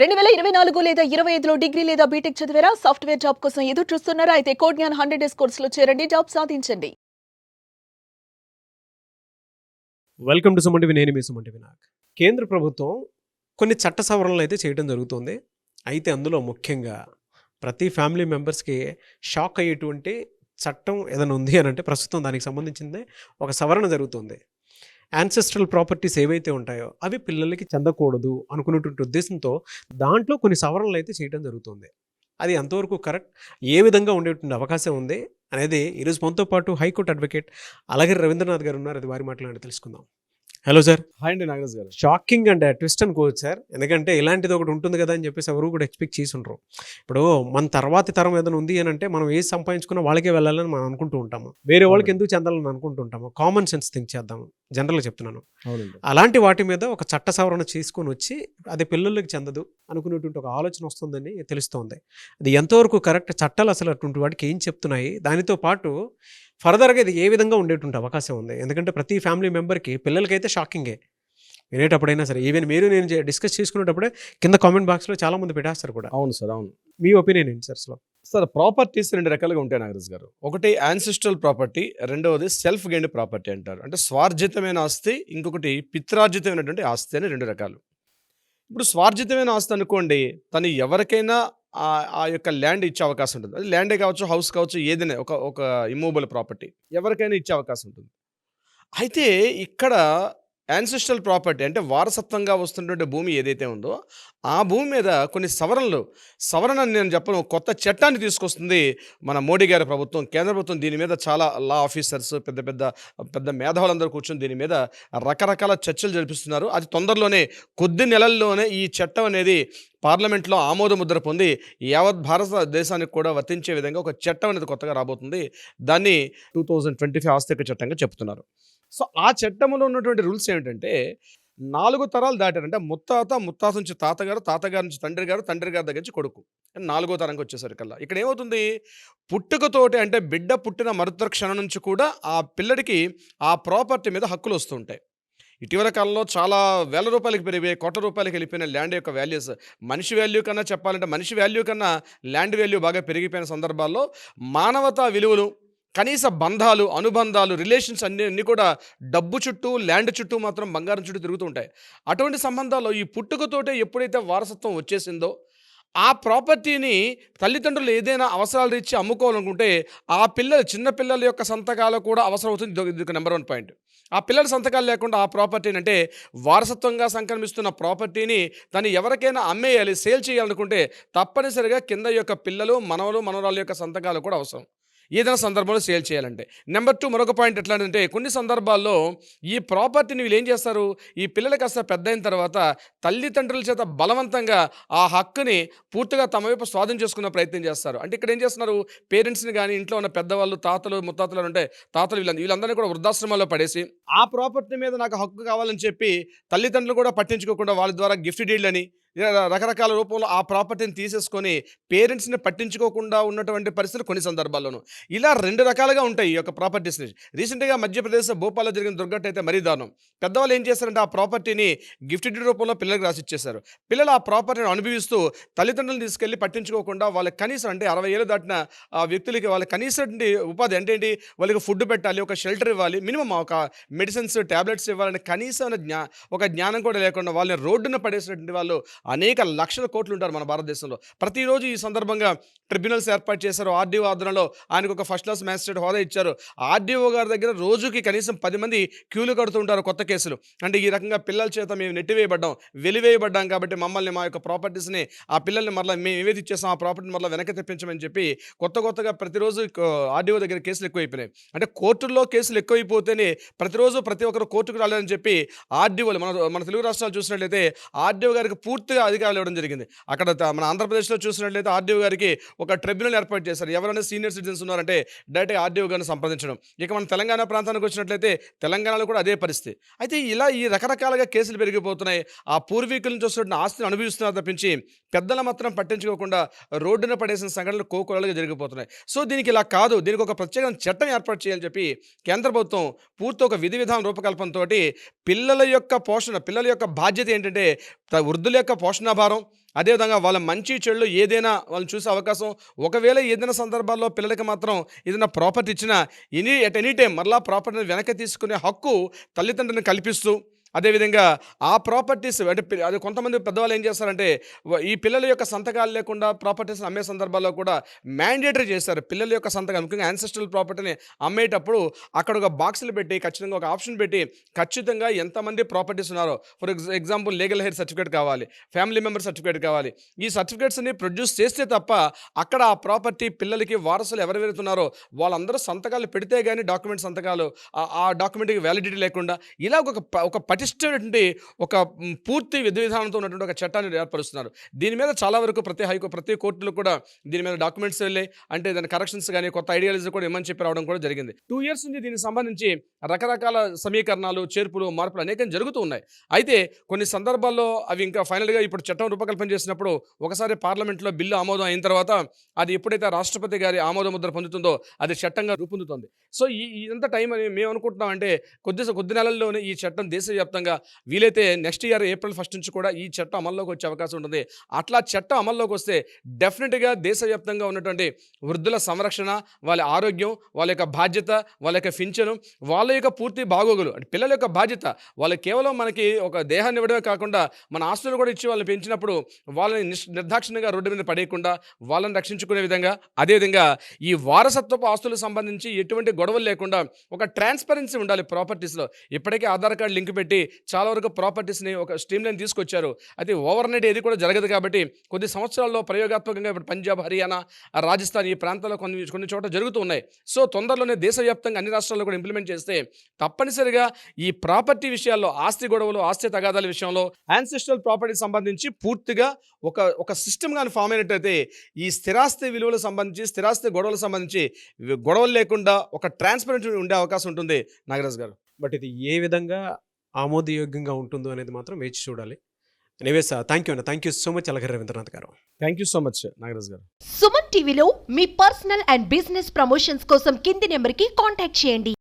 2024 లేదా 25లో డిగ్రీ లేదా బీటెక్ చదివారా? సాఫ్ట్‌వేర్ జాబ్ కోసం ఎదురు చూస్తున్నారా? అయితే కోడ్ జ్ఞాన్ 100 డేస్ కోర్సులో చేరండి. జాబ్ సాధించండి. Welcome to Suman TV. నేను మీ సుమన్ టీవీ. కేంద్ర ప్రభుత్వం కొన్ని చట్ట సవరణలు అయితే చేయడం జరుగుతుంది. అయితే అందులో ముఖ్యంగా ప్రతి ఫ్యామిలీ మెంబర్స్కి షాక్ అయ్యేటువంటి చట్టం ఏదైనా ఉంది అని అంటే ప్రస్తుతం దానికి సంబంధించిందే ఒక సవరణ జరుగుతుంది. యాన్సెస్ట్రల్ ప్రాపర్టీస్ ఏవైతే ఉంటాయో అవి పిల్లలకి చెందకూడదు అనుకున్నటువంటి ఉద్దేశంతో దాంట్లో కొన్ని సవరణలు అయితే చేయడం జరుగుతుంది. అది ఎంతవరకు కరెక్ట్, ఏ విధంగా ఉండేటువంటి అవకాశం ఉంది అనేది ఈరోజు మనతో పాటు హైకోర్టు అడ్వకేట్ అలాగే రవీంద్రనాథ్ గారు ఉన్నారు. అది వారి మాట్లాడి తెలుసుకుందాం. Hello sir. హాయ్ అండి నాగరాజ్ గారు. షాకింగ్ అండ్ ట్విస్ట్ అనుకోవచ్చు సార్. ఎందుకంటే ఇలాంటిది ఒకటి ఉంటుంది కదా అని చెప్పేసి ఎవరు కూడా ఎక్స్పెక్ట్ చేసి ఉండరు. ఇప్పుడు మన తర్వాతి తరం ఏదైనా ఉంది అని అంటే మనం ఏది సంపాదించుకున్నా వాళ్ళకే వెళ్ళాలని మనం అనుకుంటూ ఉంటాము. వేరే వాళ్ళకి ఎందుకు చెందాలని అనుకుంటూ ఉంటాము. కామన్ సెన్స్ థింక్ చేద్దాము, జనరల్గా చెప్తున్నాను. అలాంటి వాటి మీద ఒక చట్ట సవరణ చేసుకొని వచ్చి అది పిల్లలకి చెందదు అనుకునేటువంటి ఒక ఆలోచన వస్తుందని తెలుస్తోంది. అది ఎంతవరకు కరెక్ట్, చట్టాలు అసలు అటువంటి వాటికి ఏం చెప్తున్నాయి, దానితో పాటు ఫర్దర్గా ఇది ఏ విధంగా ఉండేటువంటి అవకాశం ఉంది. ఎందుకంటే ప్రతి ఫ్యామిలీ మెంబర్కి పిల్లలకైతే షాకింగే వినేటప్పుడైనా సరే. ఈవెన్ మీరు నేను డిస్కస్ చేసుకునేటప్పుడే కింద కామెంట్ బాక్స్లో చాలామంది పెట్టేస్తారు కూడా. అవును సార్, అవును. మీ ఒపీనియన్ ఏంటి సార్? సార్, ప్రాపర్టీస్ రెండు రకాలుగా ఉంటాయి నాగరాజ్ గారు. ఒకటి యాన్సిస్ట్రల్ ప్రాపర్టీ, రెండవది సెల్ఫ్ గెయిన్డ్ ప్రాపర్టీ అంటారు. అంటే స్వార్జితమైన ఆస్తి, ఇంకొకటి పిత్రార్జితమైనటువంటి ఆస్తి అని రెండు రకాలు. ఇప్పుడు స్వార్జితమైన ఆస్తి అనుకోండి, తను ఎవరికైనా ఆ యొక్క ల్యాండ్ ఇచ్చే అవకాశం ఉంటుంది. అది ల్యాండే కావచ్చు, హౌస్ కావచ్చు, ఏదైనా ఒక ఇమ్మూవబుల్ ప్రాపర్టీ ఎవరికైనా ఇచ్చే అవకాశం ఉంటుంది. అయితే ఇక్కడ యాన్సిస్ట్రల్ ప్రాపర్టీ అంటే వారసత్వంగా వస్తున్నటువంటి భూమి ఏదైతే ఉందో ఆ భూమి మీద కొన్ని సవరణ నేను చెప్పను, కొత్త చట్టాన్ని తీసుకొస్తుంది మన మోడీ గారి ప్రభుత్వం, కేంద్ర ప్రభుత్వం. దీని మీద చాలా లా ఆఫీసర్స్, పెద్ద మేధావులందరూ కూర్చొని దీని మీద రకరకాల చర్చలు జరిపిస్తున్నారు. అది తొందరలోనే కొద్ది నెలల్లోనే ఈ చట్టం అనేది పార్లమెంట్లో ఆమోద ముద్ర పొంది యావత్ భారతదేశానికి కూడా వర్తించే విధంగా ఒక చట్టం అనేది కొత్తగా రాబోతుంది. దాన్ని 2025 ఆస్తిక చట్టంగా చెప్తున్నారు. సో ఆ చట్టంలో ఉన్నటువంటి రూల్స్ ఏమిటంటే 4 తరాలు దాటారంటే ముత్తాత నుంచి తాతగారు నుంచి తండ్రి గారి దగ్గర నుంచి కొడుకు, 4వ తరంకి వచ్చేసరికల్లా ఇక్కడ ఏమవుతుంది, పుట్టుకతోటి అంటే బిడ్డ పుట్టిన మరుతర క్షణం నుంచి కూడా ఆ పిల్లడికి ఆ ప్రాపర్టీ మీద హక్కులు వస్తుంటాయి. ఇటీవల కాలంలో చాలా వేల రూపాయలకి పెరిగిపోయి కోట్ల రూపాయలకి వెళ్ళిపోయిన ల్యాండ్ యొక్క వాల్యూస్, మనిషి వాల్యూ కన్నా చెప్పాలంటే మనిషి వాల్యూ కన్నా ల్యాండ్ వాల్యూ బాగా పెరిగిపోయిన సందర్భాల్లో మానవతా విలువలు, కనీస బంధాలు, అనుబంధాలు, రిలేషన్స్ అన్నీ కూడా డబ్బు చుట్టూ, ల్యాండ్ చుట్టూ మాత్రం బంగారం చుట్టూ తిరుగుతూ ఉంటాయి. అటువంటి సంబంధాల్లో ఈ పుట్టుకతోటే ఎప్పుడైతే వారసత్వం వచ్చేసిందో ఆ ప్రాపర్టీని తల్లిదండ్రులు ఏదైనా అవసరాలు రీత్యా అమ్ముకోవాలనుకుంటే ఆ చిన్న పిల్లల యొక్క సంతకాలు కూడా అవసరం అవుతుంది. ఇది నెంబర్ 1 పాయింట్. ఆ పిల్లల సంతకాలు లేకుండా ఆ ప్రాపర్టీని అంటే వారసత్వంగా సంక్రమిస్తున్న ప్రాపర్టీని తను ఎవరికైనా అమ్మేయాలి, సేల్ చేయాలనుకుంటే తప్పనిసరిగా కింద యొక్క పిల్లలు, మనవరాళ్ళ యొక్క సంతకాలు కూడా అవసరం ఏదైనా సందర్భంలో సేల్ చేయాలంటే. నెంబర్ 2 మరొక పాయింట్ ఎట్లాంటిదంటే కొన్ని సందర్భాల్లో ఈ ప్రాపర్టీని వీళ్ళు ఏం చేస్తారు, ఈ పిల్లలు కాస్త పెద్ద అయిన తర్వాత తల్లిదండ్రుల చేత బలవంతంగా ఆ హక్కుని పూర్తిగా తమ వైపు స్వాధీనం చేసుకునే ప్రయత్నం చేస్తారు. అంటే ఇక్కడ ఏం చేస్తున్నారు, పేరెంట్స్ని కానీ ఇంట్లో ఉన్న పెద్దవాళ్ళు, తాతలు ముత్తాతలు ఉంటే తాతలు వీళ్ళందరినీ కూడా వృద్ధాశ్రమాల్లో పడేసి ఆ ప్రాపర్టీ మీద నాకు హక్కు కావాలని చెప్పి తల్లిదండ్రులు కూడా పట్టించుకోకుండా వాళ్ళ ద్వారా గిఫ్ట్ డీడ్లు అని రకరకాల రూపంలో ఆ ప్రాపర్టీని తీసేసుకొని పేరెంట్స్ని పట్టించుకోకుండా ఉన్నటువంటి పరిస్థితులు కొన్ని సందర్భాల్లోనూ. ఇలా 2 రకాలుగా ఉంటాయి ఈ యొక్క ప్రాపర్టీస్. రీసెంట్గా మధ్యప్రదేశ్ భోపాల్లో జరిగిన దుర్ఘటన అయితే మరీ దారుణం. పెద్దవాళ్ళు ఏం చేశారంటే ఆ ప్రాపర్టీని గిఫ్ట్ డీడ్ రూపంలో పిల్లలకు రాసిచ్చేశారు. పిల్లలు ఆ ప్రాపర్టీని అనుభవిస్తూ తల్లిదండ్రులను తీసుకెళ్లి పట్టించుకోకుండా వాళ్ళకి కనీసం అంటే 60 ఏళ్ళు దాటిన ఆ వ్యక్తులకి వాళ్ళకి కనీసం ఉపాధి అంటే ఏంటి, వాళ్ళకి ఫుడ్ పెట్టాలి, ఒక షెల్టర్ ఇవ్వాలి, మినిమం ఒక మెడిసిన్స్, ట్యాబ్లెట్స్ ఇవ్వాలని కనీసం ఒక జ్ఞానం కూడా లేకుండా వాళ్ళని రోడ్డున పడేసినటువంటి వాళ్ళు అనేక లక్షల కోట్లు ఉంటారు మన భారతదేశంలో. ప్రతిరోజు ఈ సందర్భంగా ట్రిబ్యునల్స్ ఏర్పాటు చేశారు. ఆర్డీఓ ఆధ్వర్యంలో ఆయనకు ఒక ఫస్ట్ క్లాస్ మ్యాజిస్ట్రేట్ హోదా ఇచ్చారు. ఆర్డీఓ గారి దగ్గర రోజుకి కనీసం 10 మంది క్యూలు కడుతూ ఉంటారు కొత్త కేసులు. అంటే ఈ రకంగా పిల్లల చేత మేము వెలివేయబడ్డాం కాబట్టి మమ్మల్ని, మా యొక్క ప్రాపర్టీస్ని, ఆ పిల్లల్ని మరలా మేము ఏవైతే ఇచ్చేసాం ఆ ప్రాపర్టీని మరలా వెనక్కి తెప్పించమని చెప్పి కొత్తగా ప్రతిరోజు ఆర్డీఓ దగ్గర కేసులు ఎక్కువైపోయినాయి. అంటే కోర్టుల్లో కేసులు ఎక్కువైపోతేనే ప్రతిరోజు ప్రతి ఒక్కరు కోర్టుకు రాలేదని చెప్పి ఆర్డీఓలు మన తెలుగు రాష్ట్రాలు చూసినట్లయితే ఆర్డీఓ గారికి పూర్తిగా అధికారాలు ఇవ్వడం జరిగింది. అక్కడ మన ఆంధ్రప్రదేశ్లో చూసినట్లయితే ఆర్డీఓ గారికి ఒక ట్రిబ్యునల్ ఏర్పాటు చేశారు. ఎవరైనా సీనియర్ సిటిజన్స్ ఉన్నారంటే డైరెక్ట్గా ఆర్డీఓ గారిని సంప్రదించడం. ఇక మన తెలంగాణ ప్రాంతానికి వచ్చినట్లయితే తెలంగాణలో కూడా అదే పరిస్థితి. అయితే ఇలా ఈ రకరకాలుగా కేసులు పెరిగిపోతున్నాయి. ఆ పూర్వీకుల నుంచి వస్తున్న ఆస్తిని అనుభవిస్తున్నారు తప్పించి పెద్దల మాత్రం పట్టించుకోకుండా రోడ్డున పడేసిన సంఘటనలు కోకొల్లలుగా జరిగిపోతున్నాయి. సో దీనికి ఇలా కాదు, దీనికి ఒక ప్రత్యేకమైన చట్టం ఏర్పాటు చేయాలని చెప్పి కేంద్ర ప్రభుత్వం పూర్తి ఒక విధి విధాన రూపకల్పనతో పిల్లల యొక్క బాధ్యత ఏంటంటే వృద్ధుల యొక్క పోషణ భారం, అదేవిధంగా వాళ్ళ మంచి చెడులు ఏదైనా వాళ్ళని చూసే అవకాశం, ఒకవేళ ఏదైనా సందర్భాల్లో పిల్లలకి మాత్రం ఏదైనా ప్రాపర్టీ ఇచ్చినా ఎట్ ఎనీ టైం మరలా ప్రాపర్టీని వెనక్కి తీసుకునే హక్కు తల్లిదండ్రులను కల్పిస్తూ, అదేవిధంగా ఆ ప్రాపర్టీస్ అంటే అది కొంతమంది పెద్దవాళ్ళు ఏం చేస్తారంటే ఈ పిల్లల యొక్క సంతకాలు లేకుండా ప్రాపర్టీస్ అమ్మే సందర్భాల్లో కూడా మ్యాండేటరీ చేశారు. పిల్లల యొక్క సంతకాలు ముఖ్యంగా యాన్సెస్ట్రల్ ప్రాపర్టీని అమ్మేటప్పుడు అక్కడ ఒక బాక్సులు పెట్టి ఖచ్చితంగా ఒక ఆప్షన్ పెట్టి ఖచ్చితంగా ఎంతమంది ప్రాపర్టీస్ ఉన్నారో, for example legal heir certificate కావాలి, ఫ్యామిలీ మెంబర్ సర్టిఫికేట్ కావాలి, ఈ సర్టిఫికేట్స్ని ప్రొడ్యూస్ చేస్తే తప్ప అక్కడ ఆ ప్రాపర్టీ పిల్లలకి వారసులు ఎవరు వెళ్తున్నారో వాళ్ళందరూ సంతకాలు పెడితే కానీ డాక్యుమెంట్ సంతకాలు ఆ డాక్యుమెంట్కి వ్యాలిడిటీ లేకుండా ఇలా ఒక పటిష్టమైనటువంటి ఒక పూర్తి విధి విధానంతో ఉన్నటువంటి ఒక చట్టాన్ని ఏర్పరుస్తున్నారు. దీని మీద చాలా వరకు ప్రతి కోర్టులో కూడా దీని మీద డాక్యుమెంట్స్ వెళ్ళాయి. అంటే దాని కరెక్షన్స్ కానీ కొత్త ఐడియాలజీ కూడా ఇమ్మని చెప్పి రావడం కూడా జరిగింది. 2 years నుంచి దీనికి సంబంధించి రకరకాల సమీకరణాలు, చేర్పులు, మార్పులు అనేకం జరుగుతూ ఉన్నాయి. అయితే కొన్ని సందర్భాల్లో అవి ఇంకా ఫైనల్గా ఇప్పుడు చట్టం రూపకల్పన చేసినప్పుడు ఒకసారి పార్లమెంట్లో బిల్లు ఆమోదం అయిన తర్వాత అది ఎప్పుడైతే రాష్ట్రపతి గారి ఆమోద ముద్ర పొందుతుందో అది చట్టంగా రూపొందుతుంది. సో ఇదంతా టైం అని మేము అనుకుంటున్నాం. అంటే కొద్ది నెలల్లోనే ఈ చట్టం దేశవ్యాప్తంగా వీలైతే నెక్స్ట్ ఇయర్ April 1 నుంచి కూడా ఈ చట్టం అమల్లోకి వచ్చే అవకాశం ఉంటుంది. అట్లా చట్టం అమల్లోకి వస్తే డెఫినెట్గా దేశవ్యాప్తంగా ఉన్నటువంటి వృద్ధుల సంరక్షణ, వాళ్ళ ఆరోగ్యం, వాళ్ళ యొక్క బాధ్యత, వాళ్ళ యొక్క పింఛను, వాళ్ళ యొక్క పూర్తి బాగోగులు, అంటే పిల్లల యొక్క బాధ్యత, వాళ్ళు కేవలం మనకి ఒక దేహాన్ని ఇవ్వడమే కాకుండా మన ఆస్తులు కూడా ఇచ్చి వాళ్ళని పెంచినప్పుడు వాళ్ళని నిర్దాక్షిణ్యంగా రోడ్డు మీద పడేయకుండా వాళ్ళని రక్షించుకునే విధంగా, అదేవిధంగా ఈ వారసత్వపు ఆస్తులకు సంబంధించి ఎటువంటి గొడవలు లేకుండా ఒక ట్రాన్స్పరెన్సీ ఉండాలి ప్రాపర్టీస్లో. ఇప్పటికే ఆధార్ కార్డు లింక్ పెట్టి చాలా వరకు ప్రాపర్టీస్ని ఒక స్ట్రీమ్ లైన్ తీసుకొచ్చారు. అయితే ఓవర్ నైట్ ఏది కూడా జరగదు కాబట్టి కొద్ది సంవత్సరాల్లో ప్రయోగాత్మకంగా ఇప్పుడు పంజాబ్, హర్యానా, రాజస్థాన్ ఈ ప్రాంతాల్లో కొన్ని చోట్ల జరుగుతూ ఉన్నాయి. సో తొందరలోనే దేశవ్యాప్తంగా అన్ని రాష్ట్రాల్లో కూడా ఇంప్లిమెంట్ చేస్తే తప్పనిసరిగా ఈ ప్రాపర్టీ విషయాల్లో, ఆస్తి గొడవలు, ఆస్తి తగాదాల విషయంలో యాన్సెస్ట్రల్ ప్రాపర్టీ సంబంధించి పూర్తిగా ఒక సిస్టమ్ కానీ ఫామ్ అయినట్టయితే ఈ స్థిరాస్తి విలువలకు సంబంధించి, స్థిరాస్తి గొడవలకు సంబంధించి గొడవలు లేకుండా ఒక ట్రాన్స్పరెంట్ ఉండే అవకాశం ఉంటుంది నాగరాజ్ గారు. బట్ ఇది ఏ విధంగా ఆమోదయోగ్యంగా ఉంటుందో అనేది మాత్రం వేచి చూడాలి. Anyways thank you so much Alagar Rabindranath garu. Thank you so much Nagaraj garu. సుమన్ టీవీలో మీ పర్సనల్ అండ్ బిజినెస్ ప్రమోషన్స్ కోసం కింది నెంబర్కి కాంటాక్ట్ చేయండి.